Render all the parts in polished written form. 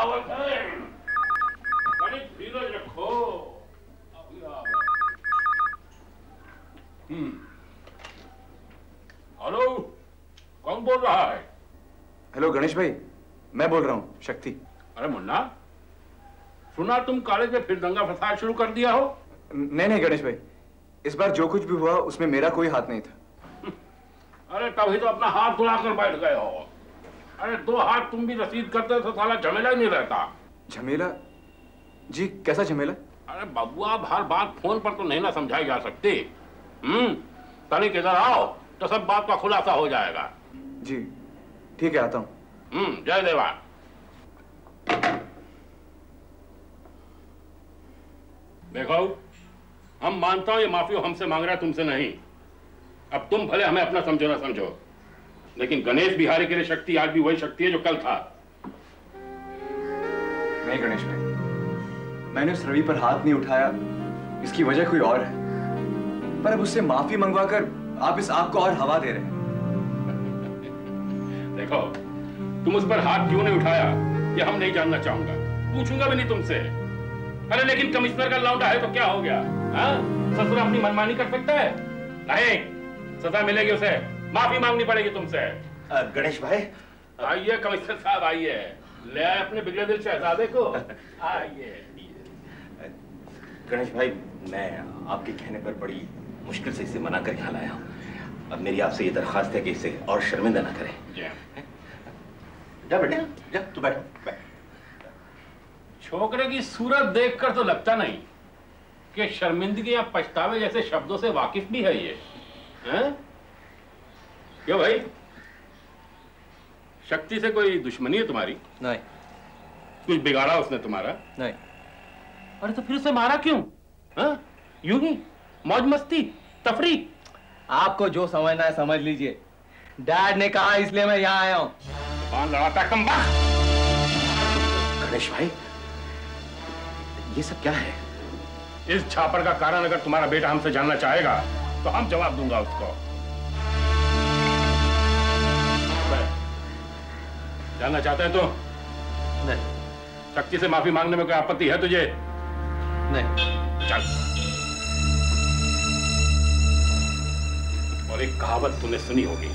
आवत है। अरे धीरज रखो, अभी आ गए। हेलो, कौन बोल रहा है? हेलो गणेश भाई, मैं बोल रहा हूँ, शक्ति। अरे मुन्ना, सुना तुम कॉलेज में फिर दंगा फसाद शुरू कर दिया हो? नहीं गणेश भाई, इस बार जो कुछ भी हुआ उसमें मेरा कोई हाथ नहीं था। अरे तभी तो अपना हाथ धुलाकर बैठ गए हो। अरे 2 हाथ तुम भी रसीद करते तो साला झमेला ही नहीं रहता। झमेला? जी कैसा झमेला? अरे बबुआ, हर बात फोन पर तो नहीं ना समझाई जा सकती। तनिक इधर आओ तो सब बात का खुलासा हो जाएगा। जी ठीक है, आता हूँ। जय देवा। देखो, हम मानता हूं ये माफी हमसे मांग रहा है, तुमसे नहीं। अब तुम भले हमें अपना समझो ना समझो, लेकिन गणेश बिहारी के लिए शक्ति आज भी वही शक्ति है जो कल था। नहीं गणेश भाई, मैंने उस रवि पर हाथ नहीं उठाया, इसकी वजह कोई और है। पर अब उससे माफी मंगवाकर आप इस आग को और हवा दे रहे हैं। देखो, तुम उस पर हाथ क्यों नहीं उठाया ये हम नहीं जानना चाहूंगा, पूछूंगा भी नहीं तुमसे। अरे लेकिन कमिश्नर का लौंडा है तो क्या हो गया? ससुर अपनी मनमानी कर सकता है? नहीं, सजा मिलेगी उसे, माफी मांगनी पड़ेगी तुमसे। गणेश भाई, आइए कमिश्नर साहब, आइए, ले आए अपने बिगड़े दिल शहजादे को। आइए। गणेश भाई, मैं आपके कहने पर बड़ी मुश्किल से इसे मना कर यहाँ लाया हूँ। अब मेरी आपसे ये दरखास्त है कि इसे और शर्मिंदा ना करें। जा बेटा, जा, तू बैठ। छोकरे की सूरत देखकर तो लगता नहीं कि शर्मिंदगी या पछतावे जैसे शब्दों से वाकिफ भी है ये। क्यों भाई, शक्ति से कोई दुश्मनी है तुम्हारी? नहीं। कुछ बिगाड़ा उसने तुम्हारा? नहीं। अरे तो फिर उसे मारा क्यों? यूं ही मौज मस्ती तफरी? आपको जो समझना है समझ लीजिए। डैड ने कहा इसलिए मैं यहाँ आया हूँ। जुबान लड़ाता कम वक्त। गणेश भाई, ये सब क्या है? इस छापर का कारण अगर तुम्हारा बेटा हमसे जानना चाहेगा तो हम जवाब दूंगा उसको। जानना चाहते हैं तो? नहीं। शक्ति से माफी मांगने में कोई आपत्ति है तुझे? नहीं। चल। और एक कहावत तूने सुनी होगी,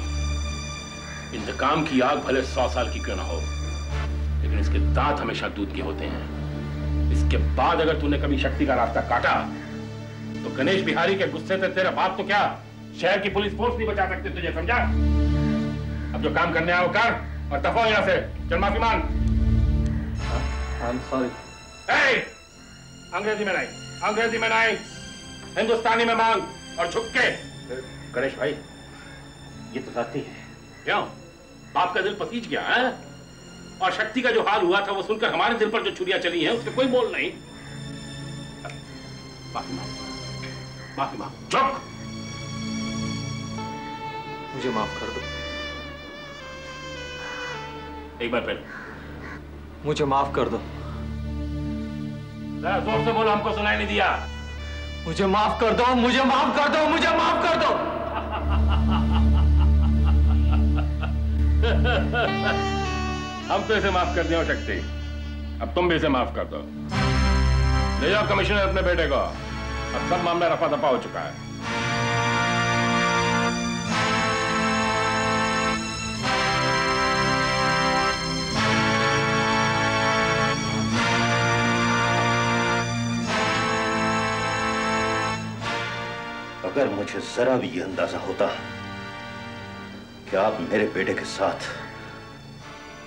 इंतकाम की आग भले 100 साल की क्यों ना हो, लेकिन इसके दांत हमेशा दूध के होते हैं। इसके बाद अगर तूने कभी शक्ति का रास्ता काटा तो गणेश बिहारी के गुस्से से तेरे बाप तो क्या, शहर की पुलिस फोर्स नहीं बचा सकते तुझे, समझा? अब जो काम करने आओ कर और दफा हो यहाँ से। चल माफी मांग। I'm sorry। अंग्रेजी में नहीं, अंग्रेजी में नहीं, हिंदुस्तानी में मांग और झुक के। गणेश भाई, ये तो जाती है। क्यों, बाप का दिल पसीज गया है? और शक्ति का जो हाल हुआ था वो सुनकर हमारे दिल पर जो छुरियां चली हैं उसके कोई बोल नहीं। माफी मांग, माफी मांग, झुक। मुझे माफ कर दो। एक बार फिर। मुझे माफ कर दो। जोर से बोलो, हमको सुनाई नहीं दिया। मुझे माफ कर दो, मुझे माफ कर दो, मुझे माफ कर दो। हम तो इसे माफ कर दिया शक्ति, अब तुम भी इसे माफ कर दो। ले जाओ कमिश्नर अपने बेटे को, अब सब मामला रफा दफा हो चुका है। अगर मुझे जरा भी यह अंदाजा होता कि आप मेरे बेटे के साथ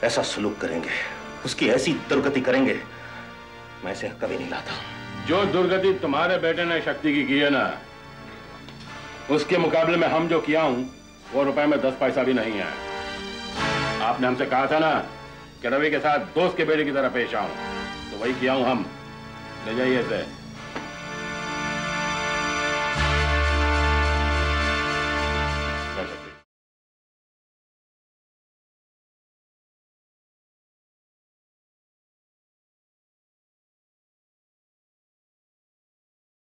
ऐसा सलूक करेंगे, उसकी ऐसी दुर्गति करेंगे, मैं इसे कभी नहीं लाता। जो दुर्गति तुम्हारे बेटे ने शक्ति की है ना, उसके मुकाबले में हम जो किया हूं वो रुपए में 10 पैसा भी नहीं है। आपने हमसे कहा था ना कि रवि के साथ दोस्त के बेटे की तरह पेश आऊं, तो वही किया हूं हम। ले जाइए इसे।